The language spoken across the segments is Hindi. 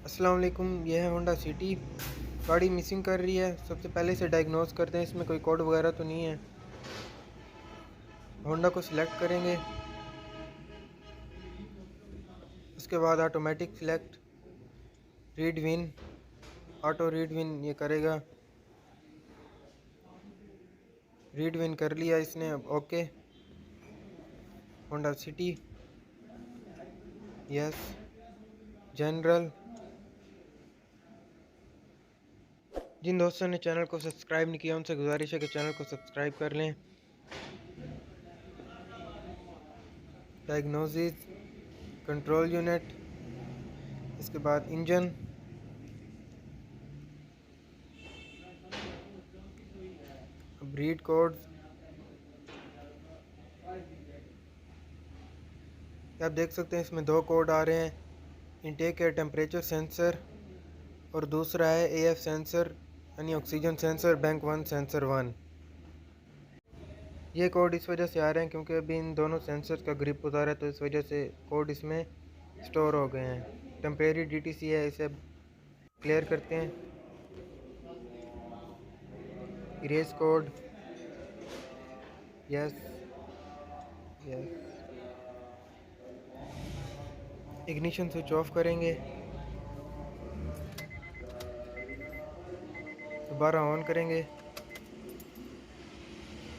अस्सलाम वालेकुम। यह है होंडा सिटी। गाड़ी मिसिंग कर रही है। सबसे पहले इसे डायग्नोस करते हैं, इसमें कोई कोड वगैरह तो नहीं है। होंडा को सिलेक्ट करेंगे, उसके बाद automatic select, read VIN, auto read VIN ये करेगा। रीड विन कर लिया इसने। अब okay, Honda City, yes, general. जिन दोस्तों ने चैनल को सब्सक्राइब नहीं किया उनसे गुजारिश है कि चैनल को सब्सक्राइब कर लें। डायग्नोसिस, कंट्रोल यूनिट, इसके बाद इंजन, ब्रीड कोड। आप देख सकते हैं इसमें दो कोड आ रहे हैं। इनटेक है टेम्परेचर सेंसर और दूसरा है एएफ सेंसर यानी ऑक्सीजन सेंसर, बैंक 1 सेंसर 1। ये कोड इस वजह से आ रहे हैं क्योंकि अभी इन दोनों सेंसर्स का ग्रिप उतारा है, तो इस वजह से कोड इसमें स्टोर हो गए हैं। टेम्परेरी डीटीसी है, इसे क्लियर करते हैं। Erase code, yes yes. Ignition switch off करेंगे, दोबारा ऑन करेंगे,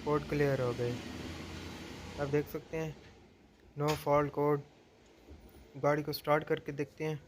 कोड क्लियर हो गए। आप देख सकते हैं नो फॉल्ट कोड। गाड़ी को स्टार्ट करके देखते हैं।